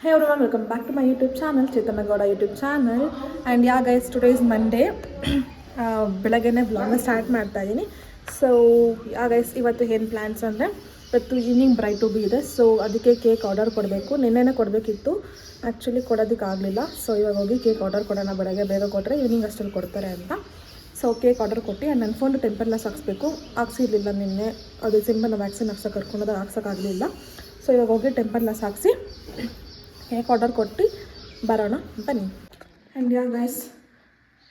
Hey everyone, welcome back to my YouTube channel, Chaitanya Gowda YouTube channel. And yeah guys, today is Monday. ಬೆಳಗ್ಗೆನೇ ವ್ಲಾಗ್ನ start ಮಾಡ್ತಾ ಇದ್ದೀನಿ. So yeah guys, ಇವತ್ತು ಏನು plans ಅಂದರೆ ಇವತ್ತು ಈವ್ನಿಂಗ್ ಬ್ರೈಡ್ ಟು ಬಿ ಇದೆ. ಸೊ ಅದಕ್ಕೆ ಕೇಕ್ ಆರ್ಡರ್ ಕೊಡಬೇಕು. ನಿನ್ನೆನೇ ಕೊಡಬೇಕಿತ್ತು, ಆ್ಯಕ್ಚುಲಿ ಕೊಡೋದಕ್ಕಾಗಲಿಲ್ಲ. ಸೊ ಇವಾಗ ಹೋಗಿ ಕೇಕ್ ಆರ್ಡರ್ ಕೊಡೋಣ. ಬೆಳಗ್ಗೆ ಬೇಗ ಕೊಟ್ಟರೆ ಈವ್ನಿಂಗ್ ಅಷ್ಟಲ್ಲಿ ಕೊಡ್ತಾರೆ ಅಂತ. ಸೊ ಕೇಕ್ ಆರ್ಡರ್ ಕೊಟ್ಟು ನನ್ನ ಫೋನ್ ಟೆಂಪರ್ಲೆಸ್ ಹಾಕ್ಸ್ಬೇಕು. ಹಾಕ್ಸಿರ್ಲಿಲ್ಲ ನಿನ್ನೆ, ಅದು ಸಿಂಬಲ್ ವ್ಯಾಕ್ಸಿನ್ ಹಾಕ್ಸೋಕೆ ಕರ್ಕೊಂಡೋದಾಗ ಹಾಕ್ಸೋಕ್ಕಾಗಲಿಲ್ಲ. ಸೊ ಇವಾಗ ಹೋಗಿ ಟೆಂಪರ್ಲೆಸ್ ಹಾಕ್ಸಿ ಕೇಕ್ ಆರ್ಡರ್ ಕೊಟ್ಟು ಬರೋಣ ಬನ್ನಿ. ಆ್ಯಂಡ್ ಯಾ ಗೈಸ್,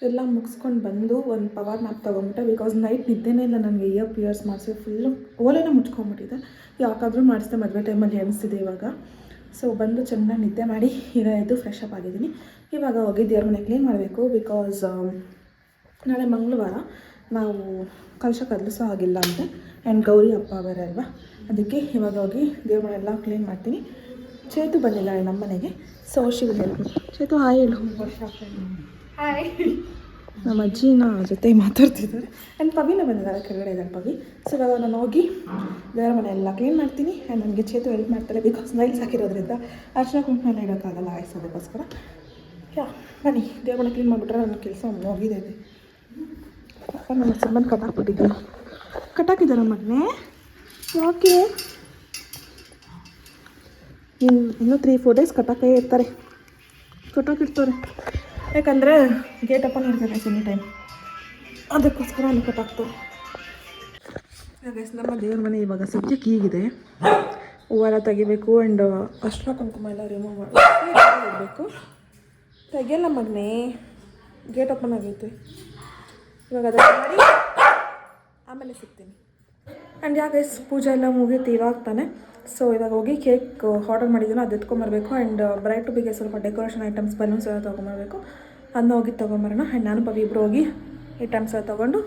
ಎಲ್ಲ ಮುಗಿಸ್ಕೊಂಡು ಬಂದು ಒಂದು ಪವರ್ ನ್ಯಾಪ್ ತೊಗೊಂಬಿಟ್ಟೆ. ಬಿಕಾಸ್ ನೈಟ್ ನಿದ್ದೆನೇ ಇಲ್ಲ ನನಗೆ. ಇಯರ್ಸ್ ಮಾಡಿಸಿ ಫುಲ್ಲು ಓಲೆನೇ ಮುಚ್ಕೊಂಬಿಟ್ಟಿದೆ. ಯಾಕಾದರೂ ಮಾಡಿಸಿದೆ, ಮದುವೆ ಟೈಮಲ್ಲಿ ಎಣಿಸ್ತಿದೆ ಇವಾಗ. ಸೊ ಬಂದು ಚೆನ್ನಾಗಿ ನಿದ್ದೆ ಮಾಡಿ ಈಗ ಎದ್ದು ಫ್ರೆಶ್ ಅಪ್ ಆಗಿದ್ದೀನಿ. ಇವಾಗ ಹೋಗಿ ದೇವ್ರ ಮನೆ ಕ್ಲೀನ್ ಮಾಡಬೇಕು. ಬಿಕಾಸ್ ನಾಳೆ ಮಂಗಳವಾರ ನಾವು ಕಲಶ ಕದಲಿಸೋ ಆಗಿಲ್ಲ ಅಂತೆ. ಆ್ಯಂಡ್ ಗೌರಿ ಹಬ್ಬ ಬೇರೆ ಅಲ್ವಾ, ಅದಕ್ಕೆ ಇವಾಗ ಹೋಗಿ ದೇವ್ರ ಮನೆ ಎಲ್ಲ ಕ್ಲೀನ್ ಮಾಡ್ತೀನಿ. ಚೇತು ಬಂದಿಲ್ಲ ನಮ್ಮ ಮನೆಗೆ. So Shiv help. Chethu hi ಹೇಳು. ಹಾಯ್. ನಮ್ಮ ಅಜ್ಜಿನ ಜೊತೆ ಮಾತಾಡ್ತಿದ್ದಾರೆ. ಆ್ಯಂಡ್ ಪವಿನ ಬಂದಿದ್ದಾರೆ, ಕೆಳಗಡೆ ಇದ್ದಾರೆ ಪವಿ. ಸೊ ಇವಾಗ ನಾನು ಹೋಗಿ ದೇವರ ಮನೆ ಎಲ್ಲ ಕ್ಲೀನ್ ಮಾಡ್ತೀನಿ. ಆ್ಯಂಡ್ ನನಗೆ ಚೇತು ಹೆಲ್ಪ್ ಮಾಡ್ತಾರೆ. ಬಿಕಾಸ್ ನೈಲ್ಸ್ ಹಾಕಿರೋದ್ರಿಂದ ಅರ್ಶಿನ ಕುಂಕುಮ ಎಲ್ಲ ಇಡೋಕ್ಕಾಗಲ್ಲ ಆಯಿಸೋದಕ್ಕೋಸ್ಕರ. ಯಾ ಬನ್ನಿ, ದೇವ್ರ ಮನೆ ಕ್ಲೀನ್ ಮಾಡಿಬಿಟ್ರೆ ನನ್ನ ಕೆಲಸ ಮುಗಿದೆ. ಅಪ್ಪ ನನ್ನ ಸಂಬಂಧ ಕಟ್ಟಾಕ್ಬಿಟ್ಟಿದ್ದೀನಿ. ಕಟ್ಟಾಕಿದ್ದಾರೆ ಮಗನೇ. ಯಾಕೆ ಇನ್ನೂ 3-4 ಡೇಸ್ ಕಟ್ಟಾಕೇ ಇರ್ತಾರೆ, ಕಟ್ಟಾಕಿರ್ತಾರೆ. ಯಾಕಂದರೆ ಗೇಟ್ ಓಪನ್ ಇರ್ತದೆ ಎನಿ ಟೈಮ್, ಅದಕ್ಕೋಸ್ಕರ ಅಲ್ಲಿ ಕಟ್ಟಾಕ್ತಾರೆ. ಗೈಸ್, ನಮ್ಮ ದೇವ್ರ ಮನೆ ಇವಾಗ ಸದ್ಯಕ್ಕೆ ಹೀಗಿದೆ. ಹೂವೆಲ್ಲ ತೆಗಿಬೇಕು. ಆ್ಯಂಡ್ ಅರ್ಶಿನ ಕುಂಕುಮ ಎಲ್ಲ ರಿಮೂವ್ ಮಾಡಬೇಕು. ತೆಗಿಯಲ್ಲ ಮಗನೇ, ಗೇಟ್ ಓಪನ್ ಆಗೈತೆ. ಇವಾಗ ಅದನ್ನು ಮಾಡಿ ಆಮೇಲೆ ಸಿಗ್ತೀನಿ. ಆ್ಯಂಡ್ ಯಾ ಗೈಸ್, ಪೂಜೆ ಎಲ್ಲ ಮುಗೀತು ಇವಾಗ ತಾನೆ. ಸೊ ಇವಾಗ ಹೋಗಿ ಕೇಕ್ ಆರ್ಡರ್ ಮಾಡಿದ್ದೀನೋ ಅದು ಎತ್ಕೊಂಬರ್ಬೇಕು. ಆ್ಯಂಡ್ ಬ್ರೈಡ್ ಟು ಬಿಗೆ ಸ್ವಲ್ಪ ಡೆಕೋರೇಷನ್ ಐಟಮ್ಸ್, ಬಲೂನ್ಸ್ ಎಲ್ಲ ತೊಗೊಂಬರ್ಬೇಕು. ಅದನ್ನ ಹೋಗಿ ತೊಗೊಂಬರೋಣ. ಆ್ಯಂಡ್ ನಾನು ಪವಿ ಇಬ್ಬರು ಹೋಗಿ ಐಟಮ್ಸ್ ಎಲ್ಲ ತೊಗೊಂಡು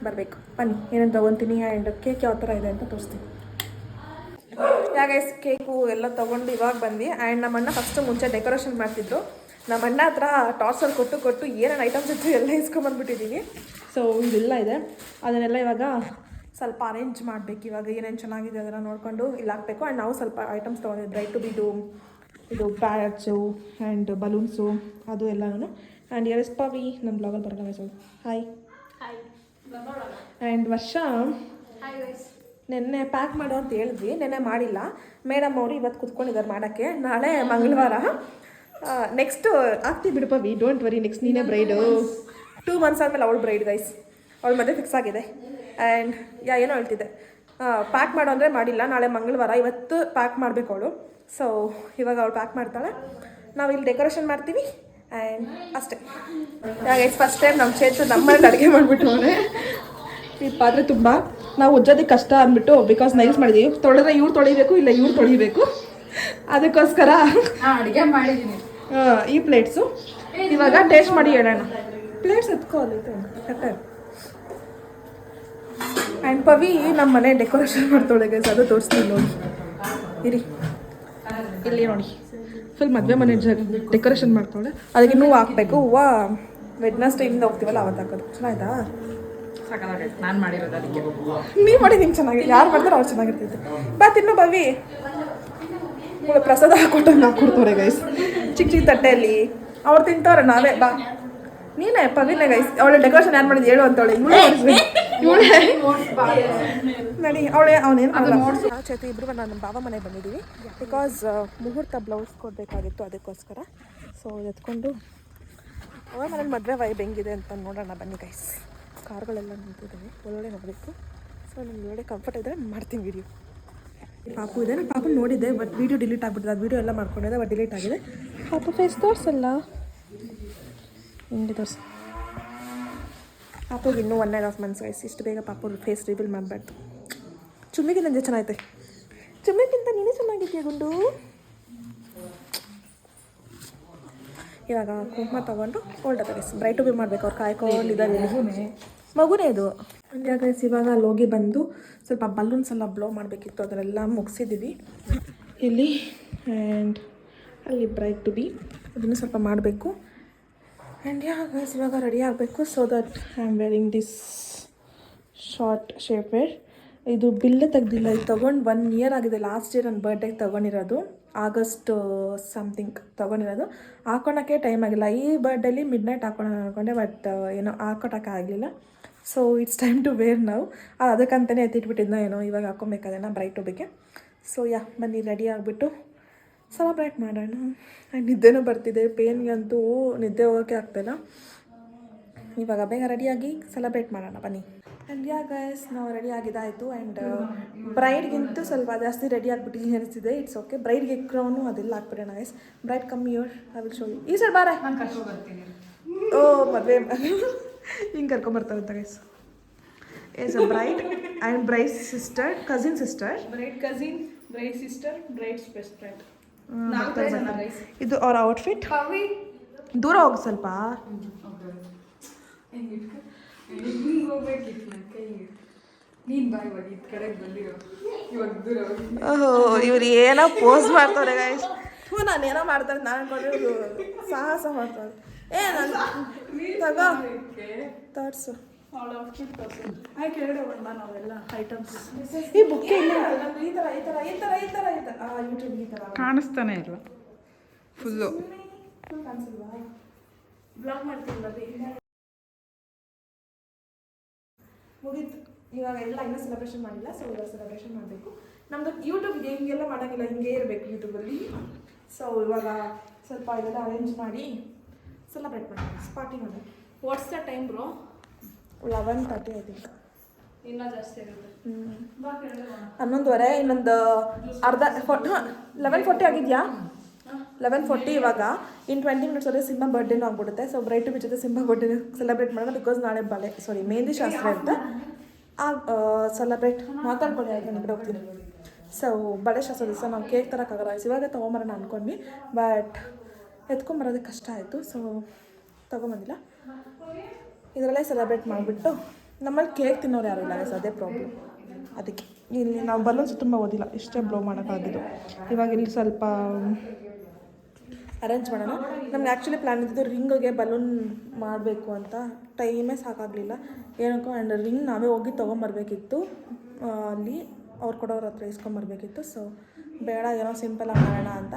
ಬರಬೇಕು. ಬನ್ನಿ, ಏನೇನು ತೊಗೊತೀನಿ ಆ್ಯಂಡ್ ಕೇಕ್ ಯಾವ ಥರ ಇದೆ ಅಂತ ತೋರಿಸ್ತೀನಿ. ಯಾಗೈಸ್, ಕೇಕು ಎಲ್ಲ ತೊಗೊಂಡು ಇವಾಗ ಬಂದ್ವಿ. ಆ್ಯಂಡ್ ನಮ್ಮ ಅಣ್ಣ ಫಸ್ಟು ಮುಂಚೆ ಡೆಕೋರೇಷನ್ ಮಾಡ್ತಿದ್ರು. ನಮ್ಮ ಅಣ್ಣ ಹತ್ರ ಟಾರ್ಚರ್ ಕೊಟ್ಟು ಏನೇನು ಐಟಮ್ಸ್ ಇತ್ತು ಎಲ್ಲ ಇಸ್ಕೊಂಬಂದ್ಬಿಟ್ಟಿದ್ದೀವಿ. ಸೊ ಇದೆಲ್ಲ ಇದೆ, ಅದನ್ನೆಲ್ಲ ಇವಾಗ ಸ್ವಲ್ಪ ಅರೇಂಜ್ ಮಾಡಬೇಕು. ಇವಾಗ ಏನೇನು ಚೆನ್ನಾಗಿದೆ ಅದನ್ನು ನೋಡಿಕೊಂಡು ಇಲ್ಲಿ ಹಾಕಬೇಕು. ಆ್ಯಂಡ್ ನಾವು ಸ್ವಲ್ಪ ಐಟಮ್ಸ್ ತೊಗೊಂಡಿದ್ವಿ. ಬ್ರೈಡ್ ಟು ಬಿದು ಇದು ಪ್ಯಾಡ್ಸು ಆ್ಯಂಡ್ ಬಲೂನ್ಸು ಅದು ಎಲ್ಲನೂ. ಆ್ಯಂಡ್ ಯರ್ ಇಸ್ ಪವಿ, ನನ್ನ ಬ್ಲಾಗಲ್ಲಿ ಬರೋಣ. So hi. ಆ್ಯಂಡ್ ವರ್ಷ ನೆನ್ನೆ ಪ್ಯಾಕ್ ಮಾಡು ಅಂತ ಹೇಳಿದ್ವಿ, ನೆನ್ನೆ ಮಾಡಿಲ್ಲ. ಮೇಡಮ್ ಅವರು ಇವತ್ತು ಕೂತ್ಕೊಂಡಿದ್ದಾರೆ ಮಾಡೋಕ್ಕೆ. ನಾಳೆ ಮಂಗಳವಾರ, ನೆಕ್ಸ್ಟ್ ಆಗ್ತೀವಿ ಬಿಡು ಪವಿ, ಡೋಂಟ್ ವರಿ. ನೆಕ್ಸ್ಟ್ ನೀನೇ ಬ್ರೈಡು. 2 months ಆದಮೇಲೆ ಅವಳು ಬ್ರೈಡ್ ಗೈಸ್. ಅವಳು ಮದುವೆ ಫಿಕ್ಸ್ ಆಗಿದೆ. ಆ್ಯಂಡ್ ಏನೋ ಹೇಳ್ತಿದ್ದೆ, ಪ್ಯಾಕ್ ಮಾಡು ಅಂದರೆ ಮಾಡಿಲ್ಲ. ನಾಳೆ ಮಂಗಳವಾರ, ಇವತ್ತು ಪ್ಯಾಕ್ ಮಾಡಬೇಕು ಅವಳು. ಸೊ ಇವಾಗ ಅವಳು ಪ್ಯಾಕ್ ಮಾಡ್ತಾಳೆ, ನಾವು ಇಲ್ಲಿ ಡೆಕೋರೇಷನ್ ಮಾಡ್ತೀವಿ. ಆ್ಯಂಡ್ ಅಷ್ಟೇ. ಗೈಸ್, ಫಸ್ಟ್ ಟೈಮ್ ನಮ್ಮ ಚೇತು ನಮ್ಮಲ್ಲಿ ಅಡುಗೆ ಮಾಡಿಬಿಟ್ಟವ್ರೆ. ಈ ಪಾತ್ರೆ ತುಂಬ ನಾವು ಉಜ್ಜೋದಕ್ಕೆ ಕಷ್ಟ ಅಂದ್ಬಿಟ್ಟು, ಬಿಕಾಸ್ ನೈಲ್ಸ್ ಮಾಡಿದ್ದೀವಿ. ತೊಳೆದ್ರೆ ಇವ್ರು ತೊಳಿಬೇಕು, ಇಲ್ಲ ಇವ್ರು ತೊಳಿಬೇಕು. ಅದಕ್ಕೋಸ್ಕರ ಅಡುಗೆ ಮಾಡಿದ್ದೀನಿ. ಈ ಪ್ಲೇಟ್ಸು ಇವಾಗ ಟೇಸ್ಟ್ ಮಾಡಿ ಹೇಳೋಣ. ಪ್ಲೇಟ್ಸ್ ಎತ್ಕೊಳ್ಳಿ ಕಟ್ಟ. ಆ್ಯಂಡ್ ಪವಿ ನಮ್ಮ ಮನೆ ಡೆಕೋರೇಷನ್ ಮಾಡ್ತಾಳೆ ಗೈಸ್, ಅದು ತೋರಿಸ್ತೀನಿ ನೋಡಿ. ಇರಿ ಇಲ್ಲಿ ನೋಡಿ, ಫುಲ್ ಮದುವೆ ಮನೆ ಡೆಕೋರೇಷನ್ ಮಾಡ್ತಾಳೆ. ಅದಕ್ಕೆ ಇನ್ನೂ ಹಾಕಬೇಕು. ಹೂವು ವೆಡ್ನಸ್ಡೇಯಿಂದ ಹೋಗ್ತೀವಲ್ಲ ಅವತ್ತು ಹಾಕೋದು. ಚೆನ್ನಾಯ್ತಾ? ಸಾಕಾಗೈತೆ ನಾನು ಮಾಡಿರೋದು. ಅದಕ್ಕೆ ನೀವು ಮಾಡಿ ನಿಂಗೆ ಚೆನ್ನಾಗಿ, ಯಾರು ಮಾಡ್ತಾರೋ ಅವ್ರು ಚೆನ್ನಾಗಿರ್ತೈತೆ. ಬಾ ತಿನ್ನು ಪವಿ. ಪ್ರಸಾದ ಹಾಕೊಟ್ಟಂಗೆ ಹಾಕ್ಕೊಡ್ತವ್ರೆ ಗೈಸ್, ಚಿಕ್ಕ ಚಿಕ್ಕ ತಟ್ಟೆಯಲ್ಲಿ. ಅವ್ರು ತಿಂತವ್ರೆ, ನಾವೇ. ಬಾ ನೀನೇ ಪವಿನೇ ಗೈಸ್. ಅವಳು ಡೆಕೋರೇಷನ್ ಯಾರು ಮಾಡಿದ್ದು ಹೇಳು ಅಂತವಳೆ. ಇವಳೇ ನಡಿ, ಅವಳೇ ಅವನೇನು ಚೇತು ಇಬ್ಬರು ನಮ್ಮ ಬಾಬಾ ಮನೆಗೆ ಬಂದಿದ್ದೀವಿ. ಬಿಕಾಸ್ ಮುಹೂರ್ತ ಬ್ಲೌಸ್ ಕೊಡಬೇಕಾಗಿತ್ತು, ಅದಕ್ಕೋಸ್ಕರ. ಸೊ ಎತ್ಕೊಂಡು ಅವಳ ಮನೇಲಿ ಮದುವೆ ವೈಬ್ ಹೆಂಗಿದೆ ಅಂತ ನೋಡೋಣ ಬನ್ನಿ ಗೈಸ್. ಕಾರ್ಗಳೆಲ್ಲ ನಿಂತಿದ್ದಾವೆ, ಒಳ್ಳೊಳ್ಳೆ ನೋಡಬೇಕು. ಸೊ ನಮ್ಗೆ ಒಳ್ಳೆ ಕಂಫರ್ಟ್ ಇದ್ದರೆ ಮಾಡ್ತೀನಿ ವೀಡಿಯೋ. ಪಾಪು ಇದೆ, ನಾನು ಪಾಪು ನೋಡಿದ್ದೆ, ಬಟ್ ವೀಡಿಯೋ ಡಿಲೀಟ್ ಆಗಿಬಿಟ್ಟಿದೆ. ಅದು ವೀಡಿಯೋ ಎಲ್ಲ ಮಾಡ್ಕೊಂಡಿದ್ದೆ, ಬಟ್ ಡಿಲೀಟ್ ಆಗಿದೆ. ಪಾಪು ಫೇಸ್ ತೋರಿಸಲ್ಲ, ಹಿಂಗೆ ತೋರಿಸಿ. ಪಾಪುಗೆ ಇನ್ನೂ 1.5 months ಗೈಸ್. ಇಷ್ಟು ಬೇಗ ಪಾಪು ಫೇಸ್ ರಿವೀಲ್ ಮಾಡಬಾರ್ದು. ಚುಮ್ಮಿಗೆ ನಂಗೆ ಚೆನ್ನಾಗೈತೆ. ಚುಮ್ಮಿಗಿಂತ ನೀನೇ ಚೆನ್ನಾಗಿದ್ದೀಯ ಗುಂಡು. ಇವಾಗ ಕುಂಕುಮ ತೊಗೊಂಡು ಹೊರಟ ಗೈಸ್. ಬ್ರೈಡ್ ಟು ಬಿ ಮಾಡಬೇಕು. ಅವ್ರು ಕಾಯ್ಕೊಂಡಿದ್ದಾರೆ. ಮಗುನೇ ಇದು. ಗೈಸ್, ಇವಾಗ ಅಲ್ಲಿ ಹೋಗಿ ಬಂದು ಸ್ವಲ್ಪ ಬಲೂನ್ಸ್ ಎಲ್ಲ ಬ್ಲೋ ಮಾಡಬೇಕಿತ್ತು, ಅದನ್ನೆಲ್ಲ ಮುಗಿಸಿದ್ದೀವಿ ಇಲ್ಲಿ. ಆ್ಯಂಡ್ ಅಲ್ಲಿ ಬ್ರೈಡ್ ಟು ಬಿ ಅದನ್ನು ಸ್ವಲ್ಪ ಮಾಡಬೇಕು. ಆ್ಯಂಡ್ ಗೈಸ್, ಇವಾಗ ರೆಡಿ ಆಗಬೇಕು. So that I am wearing this short shapewear. ಇದು ಬಿಲ್ ತೆಗ್ದಿಲ್ಲ. ಇದು ತೊಗೊಂಡು 1 year ಆಗಿದೆ. ಲಾಸ್ಟ್ ಇಯರ್ ನನ್ನ ಬರ್ಡೇಗೆ ತೊಗೊಂಡಿರೋದು. ಆಗಸ್ಟ್ ಸಮಥಿಂಗ್ ತೊಗೊಂಡಿರೋದು. ಹಾಕೊಳಕ್ಕೆ ಟೈಮ್ ಆಗಿಲ್ಲ. ಈ ಬರ್ಡೇಲಿ ಮಿಡ್ ನೈಟ್ ಹಾಕೊಳ್ಳೋಣ ಅಂದ್ಕೊಂಡೆ, ಬಟ್ ಏನೋ ಹಾಕೊಳಕ್ಕೆ ಆಗಲಿಲ್ಲ. So it's time to wear ನಾವು. ಅದಕ್ಕಂತಲೇ ಎತ್ತಿಟ್ಬಿಟ್ಟಿದ್ನೋ ಏನೋ, ಇವಾಗ ಹಾಕೊಬೇಕಾದನ್ನ ಬ್ರೈಟ್ ಟುಬಿಗೆ. ಸೊ ಬನ್ನಿ ರೆಡಿ ಆಗಿಬಿಟ್ಟು ಸೆಲೆಬ್ರೇಟ್ ಮಾಡೋಣ. ಆ್ಯಂಡ್ ನಿದ್ದೆನೂ ಬರ್ತಿದೆ, ಪೇನ್ಗಂತೂ ನಿದ್ದೆ ಹೋಗೋಕ್ಕೆ ಆಗ್ತಾಯಿಲ್ಲ. ಇವಾಗ ಬೇಗ ರೆಡಿಯಾಗಿ ಸೆಲೆಬ್ರೇಟ್ ಮಾಡೋಣ ಬನ್ನಿ. ಆ್ಯಂಡ್ ಗೈಸ್ ನಾವು ರೆಡಿ ಆಗಿದ್ದಾಯಿತು. ಆ್ಯಂಡ್ ಬ್ರೈಡ್ಗಿಂತೂ ಸ್ವಲ್ಪ ಜಾಸ್ತಿ ರೆಡಿ ಆಗಿಬಿಟ್ಟು ಅನಿಸ್ತಿದೆ. It's okay. ಬ್ರೈಡ್ಗೆ ಕ್ರೌನು ಅದೆಲ್ಲ ಹಾಕ್ಬಿಡೋಣ ಗೈಸ್. ಬ್ರೈಡ್ ಕಮ್ಮಿ ಯೋರ್ ಐ ವಿಲ್ ಶೋ ಯು. ಈ ಸರ್ ಬಾರೆ ನಾನು ಕರ್ಕೊಂಡು ಬರ್ತೀನಿ. ಓ ಮದುವೆ ಹಿಂಗೆ ಕರ್ಕೊಂಬರ್ತಾರಂತ guys. Is a bride and bride sister, cousin sister, bride cousin, bride sister, bride's best friend. ಇದು ಅವ್ರ ಔಟ್ಫಿಟ್. ದೂರ ಹೋಗಿ ಸ್ವಲ್ಪ. ಹೋಗ್ಬೇಕಿತ್ತು ನನ್ನ ಕೈಗೆ. ನೀನು ಬಾ ಇವಾಗ ಈ ಕಡೆಗೆ ಬಂದಿರೋ, ಇವಾಗ ದೂರ ಹೋಗಿ. ಓಹೋ ಇವ್ರು ಏನೋ ಪೋಸ್ ಮಾಡ್ತಾರೆ ಗೈಸ್. ನಾನು ಏನೋ ಮಾಡ್ತಾರೆ, ನಾನು ಅನ್ಕೊಂಡ್ರೆ ಸಾಹಸ ಮಾಡ್ತಾರೆ. ನಾನು ತಗೋ ತೋರಿಸು. ಅವಳ ಔಟ್ಫಿಟ್ ತೋರಿಸು. ಆಯ್ತು ಹೇಳಿ ಬಣ್ಣ ನಾವೆಲ್ಲ ಐಟಮ್ಸ್. ಈ ಬುಕ್ಕೆ ಇಲ್ಲ, ಈ ಥರ ಈ ಥರ ಈ ಥರ ಈ ಥರ ಈ ಥರ ಯೂಟ್ಯೂಬ್ ಈ ಥರ ಕಾಣಿಸ್ತಾನೆ ಇಲ್ಲ ಫುಲ್ಲು. ಫುಲ್ ಕಾಣಿಸಿಲ್ವಾ? ಬ್ಲಾಗ್ ಮಾಡ್ತೀನಿ. ಮುಗೀತು. ಇವಾಗ ಎಲ್ಲ ಇನ್ನೂ ಸೆಲೆಬ್ರೇಷನ್ ಮಾಡಿಲ್ಲ. ಸೊ ಇವಾಗ ಸೆಲೆಬ್ರೇಷನ್ ಮಾಡಬೇಕು. ನಮ್ಮದು ಯೂಟ್ಯೂಬ್ಗೆ ಹಿಂಗೆಲ್ಲ ಮಾಡೋಂಗಿಲ್ಲ, ಹಿಂಗೆ ಇರಬೇಕು ಯೂಟ್ಯೂಬಲ್ಲಿ. ಸೊ ಇವಾಗ ಸ್ವಲ್ಪ ಇದೆಲ್ಲ ಅರೇಂಜ್ ಮಾಡಿ ಸೆಲೆಬ್ರೇಟ್ ಮಾಡೋಣ, ಪಾರ್ಟಿ ಮಾಡೋಣ. What's the time bro? 11:30 I think. ಇನ್ನೂ ಜಾಸ್ತಿ ಆಗುತ್ತೆ. 11:30. ಇನ್ನೊಂದು ಅರ್ಧ 11:40 ಆಗಿದೆಯಾ? 11:40 ಇವಾಗ. ಇನ್ 20 ಮಿನಿಟ್ಸಲ್ಲಿ ಸಿಂಹ ಬರ್ಡೇನೂ ಆಗ್ಬಿಡುತ್ತೆ. ಸೊ ಬ್ರೈಟ್ ಟು ಬಿ ಜೊತೆ ಸಿಂಹ ಬರ್ಡೇನ ಸೆಲೆಬ್ರೇಟ್ ಮಾಡೋಣ. ಬಿಕಾಸ್ ನಾಳೆ ಮೆಹಂದಿ ಶಾಸ್ತ್ರ ಇರುತ್ತೆ. ಸೆಲೆಬ್ರೇಟ್ ಮಾತಾಡ್ಕೊಳ್ಳಿ ಆಯ್ತು, ನಿಮಗೆ ಹೋಗ್ತೀನಿ. ಸೊ ಬಳೆ ಶಾಸ್ತ್ರ ದಿವಸ ನಾವು ಕೇಕ್ ತರೋಕ್ಕಾಗಲ್ಲ. ಇವಾಗ ತೊಗೊಂಬರೋಣ ಅಂದ್ಕೊಂಡ್ವಿ, ಬಟ್ ಎತ್ಕೊಂಬರೋದಕ್ಕೆ ಕಷ್ಟ ಆಯಿತು. ಸೊ ತೊಗೊಂಬಂದಿಲ್ಲ. ಇದರಲ್ಲೇ ಸೆಲೆಬ್ರೇಟ್ ಮಾಡಿಬಿಟ್ಟು, ನಮ್ಮಲ್ಲಿ ಕೇಕ್ ತಿನ್ನೋರು ಯಾರು ಇಲ್ಲ ಗೈಸ್, ಅದೇ ಪ್ರಾಬ್ಲಮ್. ಅದಕ್ಕೆ ಇಲ್ಲಿ ನಾವು ಬಲೂನ್ಸ್ ತುಂಬ ಓದಿಲ್ಲ, ಇಷ್ಟೇ ಬ್ಲೋ ಮಾಡೋಕ್ಕಾಗಿದ್ದು. ಇವಾಗ ಇಲ್ಲಿ ಸ್ವಲ್ಪ ಅರೇಂಜ್ ಮಾಡೋಣ. ನಮ್ಗೆ ಆ್ಯಕ್ಚುಲಿ ಪ್ಲ್ಯಾನ್ ಇದ್ದಿದ್ದು ರಿಂಗಿಗೆ ಬಲೂನ್ ಮಾಡಬೇಕು ಅಂತ. ಟೈಮೇ ಸಾಕಾಗಲಿಲ್ಲ ಏನಕ್ಕೋ. ಆ್ಯಂಡ್ ರಿಂಗ್ ನಾವೇ ಹೋಗಿ ತೊಗೊಂಬರ್ಬೇಕಿತ್ತು, ಅಲ್ಲಿ ಅವ್ರು ಕೊಡೋರ ಹತ್ರ ಇಸ್ಕೊಂಬರ್ಬೇಕಿತ್ತು. ಸೊ ಬೇಡ, ಏನೋ ಸಿಂಪಲಾಗಿ ಮಾಡೋಣ ಅಂತ.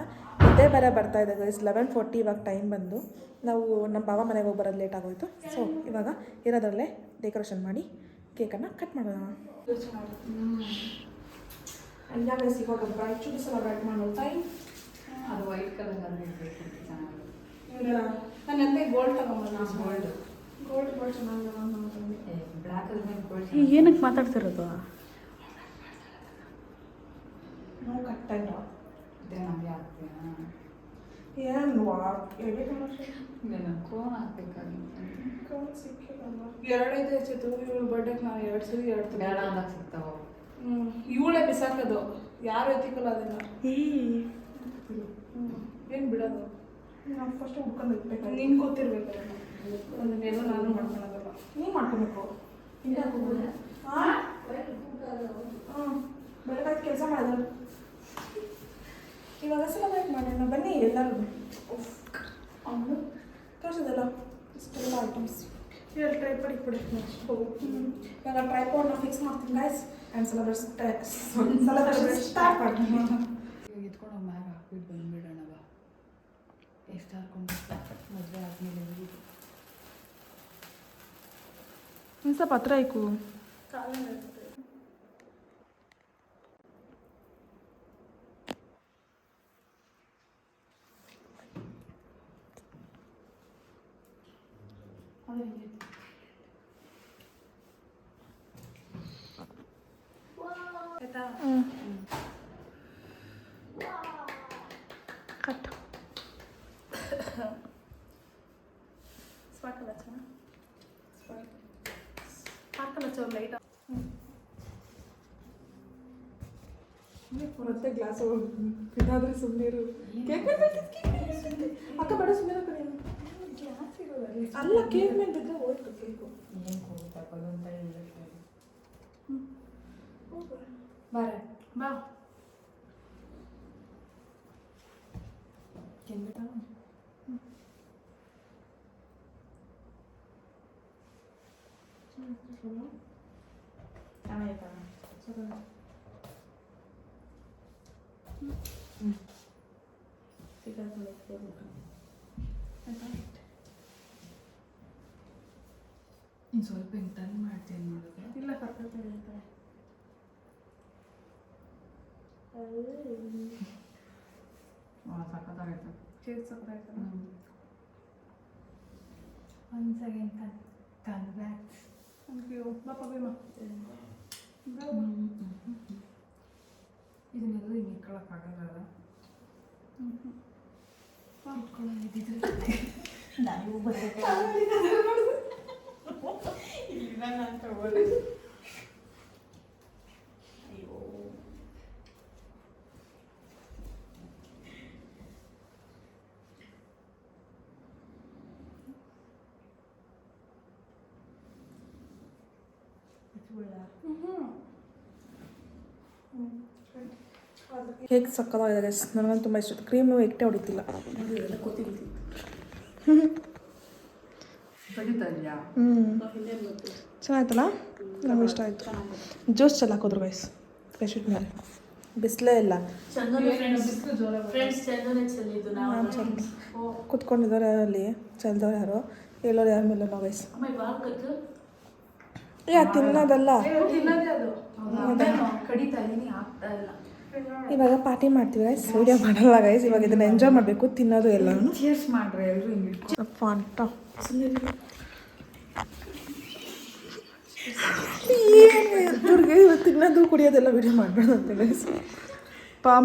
ಇದೇ ಬೇರೆ ಬರ್ತಾಯಿದೆ ಗೈಸ್. 11:40 ಇವಾಗ ಟೈಮ್ ಬಂದು. ನಾವು ನಮ್ಮ ಬಾವ ಮನೆಗೆ ಹೋಗಿ ಬರೋದು ಲೇಟ್ ಆಗೋಯಿತು. ಸೊ ಇವಾಗ ಇರೋದ್ರಲ್ಲೇ ಡೆಕೋರೇಷನ್ ಮಾಡಿ ಕೇಕನ್ನು ಕಟ್ ಮಾಡೋಣ. ಅಲ್ಲ ಗೈಸ್, ಇವಾಗ ಬ್ರೈಟ್ ಟು ಬಿ ಸೆಲೆಬ್ರೇಟ್ ಮಾಡೋ ಟೈಮ್. ಅದು ವೈಟ್ ಕಲರ್ ಇರಬೇಕು ಅಂತ ಚೆನ್ನಾಗಿ. ನಾನು ಎಂದೇ ಗೋಲ್ಡ್ ತಗೊಂಬಂದ. ಗೋಲ್ಡ್ ಗೋಲ್ಡ್ ಚೆನ್ನಾಗಿ ಬ್ಲ್ಯಾಕ್ ಮೇಲೆ ಗೋಲ್ಡ್. ಏನಕ್ಕೆ ಮಾತಾಡ್ತಿರೋದು? ನಾವು ಕಟ್ಟಲ್ಲ. ಇದೇ ನಮಗೆ ಆಗ್ತೀಯಾ? ಏನು ಕೋನ್ ಹಾಕ್ಬೇಕಾಗಿತ್ತು. ಎರಡೈದು ಹೆಚ್ಚಿತ್ತು. ಇವಳು ಬರ್ಡೇಗೆ ನಾವು 2 ಸರಿ 2 ಬೇಡ ಅಂದಾಗ ಸಿಗ್ತಾವ. ಇವಳೇ ಬಿಸಾಕೋದು, ಯಾರು ಎತ್ತಿಕಲ್ಲ ಅದನ್ನು. ಏನು ಬಿಡೋದು? ನಾವು ಫಸ್ಟ್ ಹುಡ್ಕೊಂಡು ಇಟ್ಬೇಕು. ನಿನ್ಗೆ ಗೊತ್ತಿರ್ಬೇಕು ಅದನ್ನೆಲ್ಲ. ನಾನು ಮಾಡ್ಕೊಳೋದಲ್ಲ, ನೀವು ಮಾಡ್ಕೊಬೇಕು. ಹಿಂದೆ ಹಾಕೋಬೋದು. ಬೆಳಗಾದ ಕೆಲಸ ಮಾಡೋದು. ಇವಾಗ ಸೆಲೆಬ್ರೇಟ್ ಮಾಡೋಣ ಬನ್ನಿ ಎಲ್ಲರೂ. ಅವನು ತೋರಿಸೋದಲ್ಲ ಇಷ್ಟೆಲ್ಲ ಐಟಮ್ಸ್. ಹೇಳಿ ಟ್ರೈಪಾಡ್ ಇಟ್ಬಿಡಿ. ಇವಾಗ ಟ್ರೈಪಾಡ್ನ ಫಿಕ್ಸ್ ಮಾಡ್ತೀನಿ ಗೈಸ್. ಆ್ಯಂಡ್ ಸೆಲೆಬ್ರೇಷನ್ ಸ್ಟಾರ್ಟ್ ಮಾಡ್ತೀನಿ. ಇವಾಗ ಎತ್ಕೊಂಡು ಮ್ಯಾಗ ಹಾಕ್ಬಿಟ್ಟು ಬಂದುಬಿಡೋಣ ಬಾ. ಎಷ್ಟು ಹಾಕೊಂಡು ಮದುವೆ ಆದಮೇಲೆ ಒಂದು ಸ್ವಲ್ಪ ಹತ್ರ ಆಯ್ಕು. ಕಟ್ ಸ್ಪಾರ್ಕಲ್ ಹಚ್ಚೋಣ. ಸ್ಪಾರ್ಕಲ್ ಹಚ್ಚೋ ಲೈಟ್. ಮತ್ತೆ ಗ್ಲಾಸ್ ಇದಾದ್ರೆ ಸುಮ್ಮನೆ ಇರು. ಅಕ್ಕ ಬೇಡ ಸುಮ್ಮನೆ ಅಲ್ಲ, ಕೇಕ್ ಮೇಲೆ ಬಿದ್ದರೆ ಹೋಯ್ತು ಕೇಕು. ಏನು ಹೋಗುತ್ತಪ್ಪ ಅಂತ ಹೇಳಕ್ಕೆ. ಬಾರೆ ಬಾ. ಕೆಂಬಿಟ ಚೆನ್ನಾಗಿತ್ತ. ಇನ್ನು ಸ್ವಲ್ಪ ಇಂಟರ್ನ್ ಮಾಡ್ತೀನಿ ನೋಡಿದ್ರೆ ಇಲ್ಲ ಕರ್ಕೊತೀನಿ ಅಂತ ಸಖತ್ತಾಗೈತೆ ಕೇಕ್ ಸಕ್ಕತ್ತಾಯ್ತಲ್ಲ once again congrats thank you ಬಾಪ ಭೀಮಾ ಇದನ್ನೆಲ್ಲ ಹಿಂಗೆ ಇಟ್ಕೊಳಕ್ಕಾಗಲ್ಲ ಇಟ್ಕೊಳ್ಳೋದಿದ್ರೆ ನನಗೂ ಬರಬೇಕು ಇಲ್ಲ ನಾನು ತಗೊಳ್ಳಿ ಅಯ್ಯೋ ಕೇಕ್ ಸಕ್ಕತ್ತಾಗಿದೆ ಗೈಸ್ ನನಗಂತೂ ತುಂಬ ಇಷ್ಟ ಕ್ರೀಮು ಎಟ್ಟೆ ಹೊಡಿತಿಲ್ಲ ಬಡಿತಾಯಿದ್ಯಾ ಚೆನ್ನಾಯ್ತಲ್ಲ ನಮ್ಗೆ ಇಷ್ಟ ಆಯಿತು ಜ್ಯೂಸ್ ಚೆಲ್ಲ ಹಾಕೋದ್ರು ಗೈಸ್ ಬೆಡ್ಶೀಟ್ ಮೇಲೆ ಬಿಸಿಲೇ ಇಲ್ಲ ನಾನು ಚೆಲ್ಲ ಕುತ್ಕೊಂಡಿದ್ದಾರೆ ಅಲ್ಲಿ ಚೆಲ್ದವ್ರು ಯಾರು ಹೇಳೋರು ಯಾರ ಮೇಲೆ ನಾವು ಗೈಸ್ ತಿನ್ನೋದಲ್ಲ ಕಡಿತಾ ಇದೀನಿ ಆಗ್ತಾ ಇಲ್ಲ ಇವಾಗ ಪಾರ್ಟಿ ಮಾಡ್ತೀವಿ ಗೈಸ್ ವಿಡಿಯೋ ಮಾಡಲ್ಲ ಗೈಸ್ ಇವಾಗ ಇದನ್ನ ಎಂಜಾಯ್ ಮಾಡಬೇಕು ತಿನ್ನೋದು ಎಲ್ಲ ಚೇರ್ಸ್ ಮಾಡ್ರೆ ಎಲ್ಲರೂ ಹಿಂಗೆ ಫಾಂಟ ಇವ್ರಿಗೆ ಇವತ್ತು ತಿನ್ನೋದು ಕುಡಿಯೋದೆಲ್ಲ ವಿಡಿಯೋ ಮಾಡಬೇಡಂತೆ ಗೈಸ್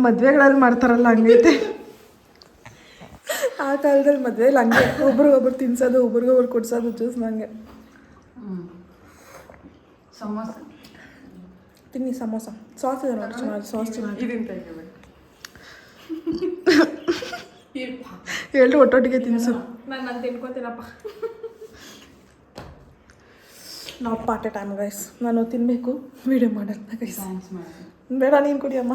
ಮದುವೆಗಳಲ್ಲಿ ಮಾಡ್ತಾರಲ್ಲ ಹಂಗೈತೆ ಆ ಕಾಲದಲ್ಲಿ ಮದುವೆಯಲ್ಲಿ ಹಂಗೆ ಒಬ್ರಿಗೊಬ್ರು ತಿನ್ಸೋದು ಒಬ್ರಿಗೊಬ್ರು ಕೊಡ್ಸೋದು ಜ್ಯೂಸ್ ನಂಗೆ ಸಮೋಸ ತಿನ್ನಿ ಸಮೋಸ ಸಾಸ್ ಇದೆ ನೋಡಿ ಚೆನ್ನಾಗಿ ಸಾಸ್ ಚೆನ್ನಾಗಿ ಎರಡು ಒಟ್ಟೊಟ್ಟಿಗೆ ತಿನ್ಸು ನಾನು ತಿನ್ಕೋತೀನಪ್ಪ ನಾವು ಪಾರ್ಟಿ ಟೈಮ್ ಗೈಸ್ ನಾನು ತಿನ್ನಬೇಕು ವಿಡಿಯೋ ಮಾಡಲ್ಲ ಗೈಸ್ ಬೇಡ ನೀನು ಕುಡಿಯಮ್ಮ